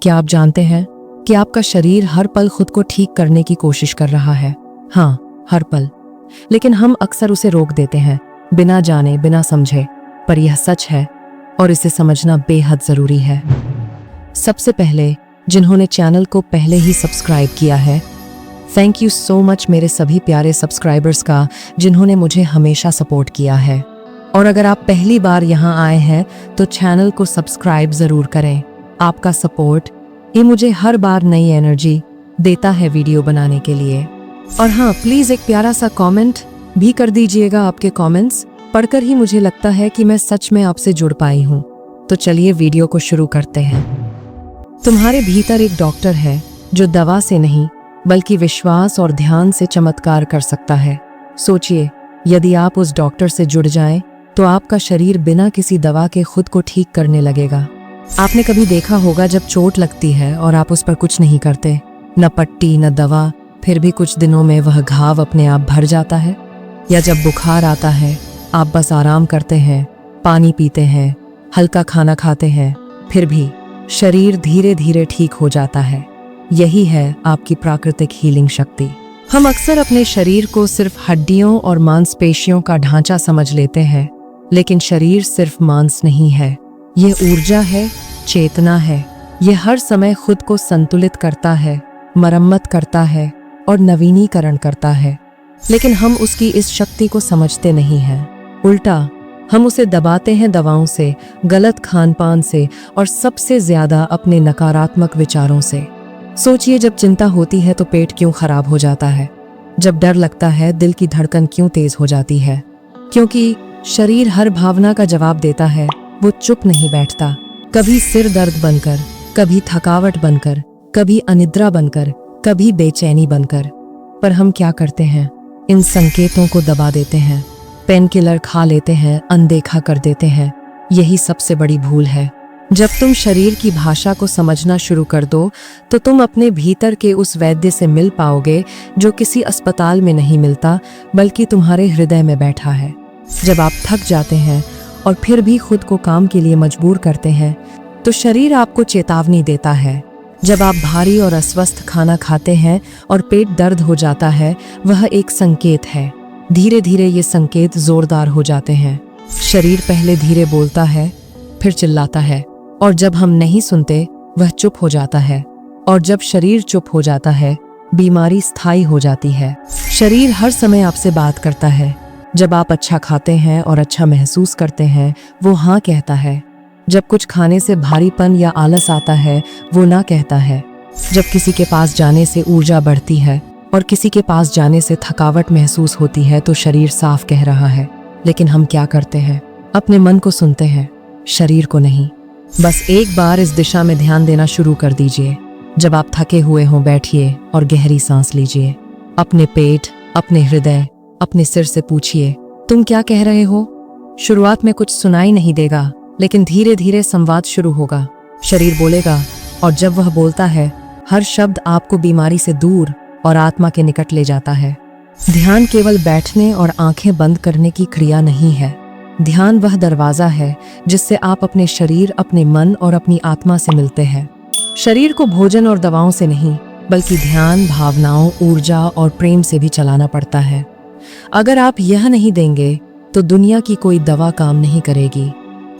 क्या आप जानते हैं कि आपका शरीर हर पल खुद को ठीक करने की कोशिश कर रहा है? हाँ, हर पल। लेकिन हम अक्सर उसे रोक देते हैं, बिना जाने, बिना समझे। पर यह सच है और इसे समझना बेहद जरूरी है। सबसे पहले जिन्होंने चैनल को पहले ही सब्सक्राइब किया है, थैंक यू सो मच मेरे सभी प्यारे सब्सक्राइबर्स का, जिन्होंने मुझे हमेशा सपोर्ट किया है। और अगर आप पहली बार यहाँ आए हैं तो चैनल को सब्सक्राइब जरूर करें। आपका सपोर्ट ये मुझे हर बार नई एनर्जी देता है वीडियो बनाने के लिए। और हाँ, प्लीज एक प्यारा सा कमेंट भी कर दीजिएगा। आपके कमेंट्स पढ़कर ही मुझे लगता है कि मैं सच में आपसे जुड़ पाई हूँ। तो चलिए वीडियो को शुरू करते हैं। तुम्हारे भीतर एक डॉक्टर है जो दवा से नहीं बल्कि विश्वास और ध्यान से चमत्कार कर सकता है। सोचिए, यदि आप उस डॉक्टर से जुड़ जाएं, तो आपका शरीर बिना किसी दवा के खुद को ठीक करने लगेगा। आपने कभी देखा होगा जब चोट लगती है और आप उस पर कुछ नहीं करते, न पट्टी न दवा, फिर भी कुछ दिनों में वह घाव अपने आप भर जाता है। या जब बुखार आता है, आप बस आराम करते हैं, पानी पीते हैं, हल्का खाना खाते हैं, फिर भी शरीर धीरे धीरे ठीक हो जाता है। यही है आपकी प्राकृतिक हीलिंग शक्ति। हम अक्सर अपने शरीर को सिर्फ हड्डियों और मांसपेशियों का ढांचा समझ लेते हैं, लेकिन शरीर सिर्फ मांस नहीं है, यह ऊर्जा है, चेतना है। यह हर समय खुद को संतुलित करता है, मरम्मत करता है और नवीनीकरण करता है। लेकिन हम उसकी इस शक्ति को समझते नहीं हैं। उल्टा हम उसे दबाते हैं दवाओं से, गलत खानपान से और सबसे ज्यादा अपने नकारात्मक विचारों से। सोचिए, जब चिंता होती है तो पेट क्यों खराब हो जाता है? जब डर लगता है, दिल की धड़कन क्यों तेज हो जाती है? क्योंकि शरीर हर भावना का जवाब देता है। वो चुप नहीं बैठता, कभी सिर दर्द बनकर, कभी थकावट बनकर, कभी अनिद्रा बनकर, कभी बेचैनी बनकर। पर हम क्या करते हैं? इन संकेतों को दबा देते हैं, पेन किलर खा लेते हैं, अनदेखा कर देते हैं। यही सबसे बड़ी भूल है। जब तुम शरीर की भाषा को समझना शुरू कर दो, तो तुम अपने भीतर के उस वैद्य से मिल पाओगे जो किसी अस्पताल में नहीं मिलता, बल्कि तुम्हारे हृदय में बैठा है। जब आप थक जाते हैं और फिर भी खुद को काम के लिए मजबूर करते हैं, तो शरीर आपको चेतावनी देता है। जब आप भारी और अस्वस्थ खाना खाते हैं और पेट दर्द हो जाता है, वह एक संकेत है। धीरे धीरे ये संकेत जोरदार हो जाते हैं। शरीर पहले धीरे बोलता है, फिर चिल्लाता है, और जब हम नहीं सुनते, वह चुप हो जाता है। और जब शरीर चुप हो जाता है, बीमारी स्थायी हो जाती है। शरीर हर समय आपसे बात करता है। जब आप अच्छा खाते हैं और अच्छा महसूस करते हैं, वो हाँ कहता है। जब कुछ खाने से भारीपन या आलस आता है, वो ना कहता है। जब किसी के पास जाने से ऊर्जा बढ़ती है और किसी के पास जाने से थकावट महसूस होती है, तो शरीर साफ कह रहा है। लेकिन हम क्या करते हैं? अपने मन को सुनते हैं, शरीर को नहीं। बस एक बार इस दिशा में ध्यान देना शुरू कर दीजिए। जब आप थके हुए हों, बैठिए और गहरी सांस लीजिए। अपने पेट, अपने हृदय, अपने सिर से पूछिए, तुम क्या कह रहे हो? शुरुआत में कुछ सुनाई नहीं देगा, लेकिन धीरे धीरे संवाद शुरू होगा। शरीर बोलेगा, और जब वह बोलता है, हर शब्द आपको बीमारी से दूर और आत्मा के निकट ले जाता है। ध्यान केवल बैठने और आंखें बंद करने की क्रिया नहीं है। ध्यान वह दरवाजा है जिससे आप अपने शरीर, अपने मन और अपनी आत्मा से मिलते हैं। शरीर को भोजन और दवाओं से नहीं, बल्कि ध्यान, भावनाओं, ऊर्जा और प्रेम से भी चलाना पड़ता है। अगर आप यह नहीं देंगे, तो दुनिया की कोई दवा काम नहीं करेगी।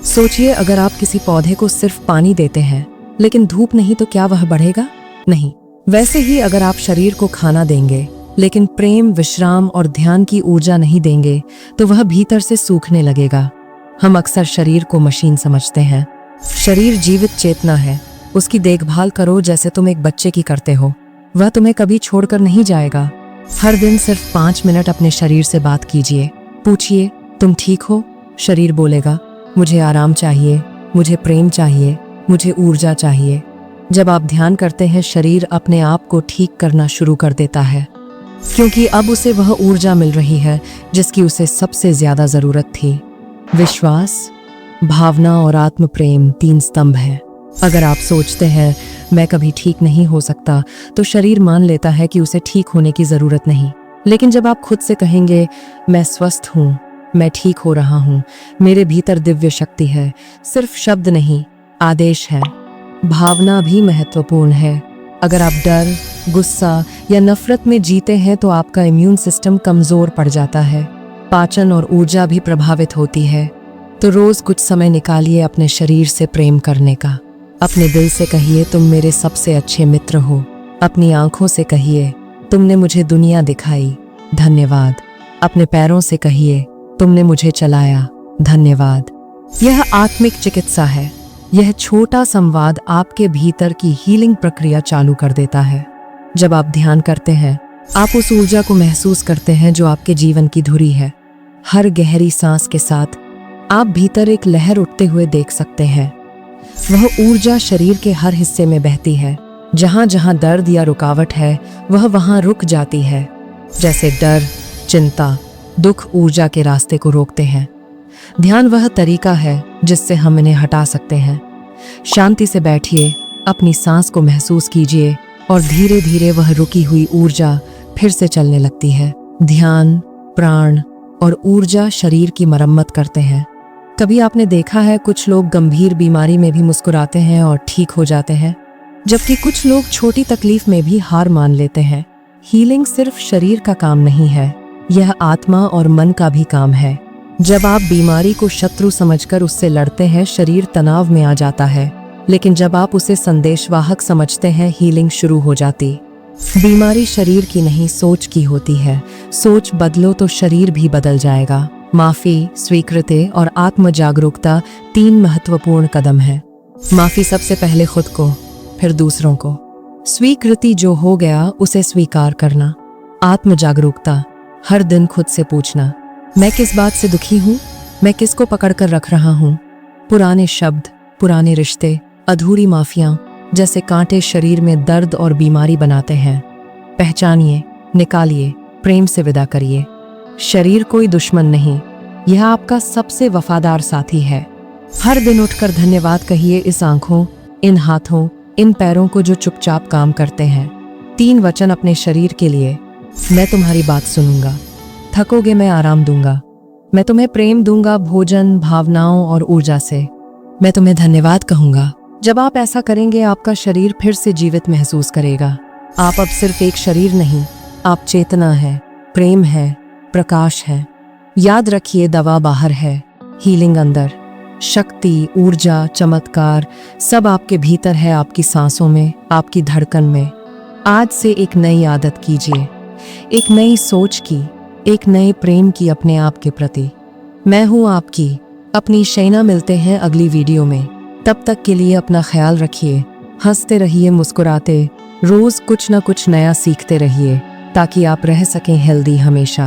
सोचिए, अगर आप किसी पौधे को सिर्फ पानी देते हैं, लेकिन धूप नहीं, तो क्या वह बढ़ेगा? नहीं। वैसे ही अगर आप शरीर को खाना देंगे, लेकिन प्रेम, विश्राम और ध्यान की ऊर्जा नहीं देंगे, तो वह भीतर से सूखने लगेगा। हम अक्सर शरीर को मशीन समझते हैं। शरीर जीवित चेतना है। उसकी देखभाल करो जैसे तुम एक बच्चे की करते हो। वह तुम्हें कभी छोड़कर नहीं जाएगा। हर दिन सिर्फ 5 मिनट अपने शरीर से बात कीजिए। पूछिए, तुम ठीक हो? शरीर बोलेगा, मुझे आराम चाहिए, मुझे प्रेम चाहिए, मुझे ऊर्जा चाहिए। जब आप ध्यान करते हैं, शरीर अपने आप को ठीक करना शुरू कर देता है, क्योंकि अब उसे वह ऊर्जा मिल रही है जिसकी उसे सबसे ज्यादा जरूरत थी। विश्वास, भावना और आत्म प्रेम 3 स्तंभ हैं। अगर आप सोचते हैं मैं कभी ठीक नहीं हो सकता, तो शरीर मान लेता है कि उसे ठीक होने की जरूरत नहीं। लेकिन जब आप खुद से कहेंगे, मैं स्वस्थ हूँ, मैं ठीक हो रहा हूँ, मेरे भीतर दिव्य शक्ति है, सिर्फ शब्द नहीं, आदेश है, भावना भी महत्वपूर्ण है। अगर आप डर, गुस्सा या नफरत में जीते हैं तो आपका इम्यून सिस्टम कमजोर पड़ जाता है, पाचन और ऊर्जा भी प्रभावित होती है। तो रोज कुछ समय निकालिए अपने शरीर से प्रेम करने का। अपने दिल से कहिए तुम मेरे सबसे अच्छे मित्र हो। अपनी आंखों से कहिए तुमने मुझे दुनिया दिखाई, धन्यवाद। अपने पैरों से कहिए तुमने मुझे चलाया, धन्यवाद। यह आत्मिक चिकित्सा है। यह छोटा संवाद आपके भीतर की हीलिंग प्रक्रिया चालू कर देता है। जब आप ध्यान करते हैं, आप उस ऊर्जा को महसूस करते हैं जो आपके जीवन की धुरी है। हर गहरी सांस के साथ आप भीतर एक लहर उठते हुए देख सकते हैं। वह ऊर्जा शरीर के हर हिस्से में बहती है। जहां जहां दर्द या रुकावट है, वह वहां रुक जाती है। जैसे डर, चिंता, दुख ऊर्जा के रास्ते को रोकते हैं। ध्यान वह तरीका है जिससे हम इन्हें हटा सकते हैं। शांति से बैठिए, अपनी सांस को महसूस कीजिए और धीरे धीरे वह रुकी हुई ऊर्जा फिर से चलने लगती है। ध्यान, प्राण और ऊर्जा शरीर की मरम्मत करते हैं। कभी आपने देखा है कुछ लोग गंभीर बीमारी में भी मुस्कुराते हैं और ठीक हो जाते हैं, जबकि कुछ लोग छोटी तकलीफ में भी हार मान लेते हैं। हीलिंग सिर्फ शरीर का काम नहीं है, यह आत्मा और मन का भी काम है। जब आप बीमारी को शत्रु समझकर उससे लड़ते हैं, शरीर तनाव में आ जाता है, लेकिन जब आप उसे संदेशवाहक समझते हैं, हीलिंग शुरू हो जाती। बीमारी शरीर की नहीं, सोच की होती है। सोच बदलो तो शरीर भी बदल जाएगा। माफी, स्वीकृति और आत्म जागरूकता 3 महत्वपूर्ण कदम हैं। माफी सबसे पहले खुद को, फिर दूसरों को। स्वीकृति जो हो गया उसे स्वीकार करना। आत्म जागरूकता, हर दिन खुद से पूछना, मैं किस बात से दुखी हूँ, मैं किसको पकड़कर रख रहा हूँ। पुराने शब्द, पुराने रिश्ते, अधूरी माफियां जैसे कांटे शरीर में दर्द और बीमारी बनाते हैं। पहचानिए, निकालिए, प्रेम से विदा करिए। शरीर कोई दुश्मन नहीं, यह आपका सबसे वफादार साथी है। हर दिन उठकर धन्यवाद कहिए इस आंखों, इन हाथों, इन पैरों को जो चुपचाप काम करते हैं। 3 वचन अपने शरीर के लिए। मैं तुम्हारी बात सुनूंगा, थकोगे मैं आराम दूंगा, मैं तुम्हें प्रेम दूंगा भोजन, भावनाओं और ऊर्जा से, मैं तुम्हें धन्यवाद कहूंगा। जब आप ऐसा करेंगे, आपका शरीर फिर से जीवित महसूस करेगा। आप अब सिर्फ एक शरीर नहीं, आप चेतना है, प्रेम है, प्रकाश है। याद रखिए, दवा बाहर है, हीलिंग अंदर। शक्ति, ऊर्जा, चमत्कार सब आपके भीतर है, आपकी सांसों में, आपकी धड़कन में। आज से एक नई आदत कीजिए, एक नई सोच की, एक नए प्रेम की अपने आप के प्रति। मैं हूं आपकी अपनी शैना। मिलते हैं अगली वीडियो में। तब तक के लिए अपना ख्याल रखिए, हंसते रहिए, मुस्कुराते, रोज कुछ ना कुछ नया सीखते रहिए, ताकि आप रह सकें हेल्दी हमेशा।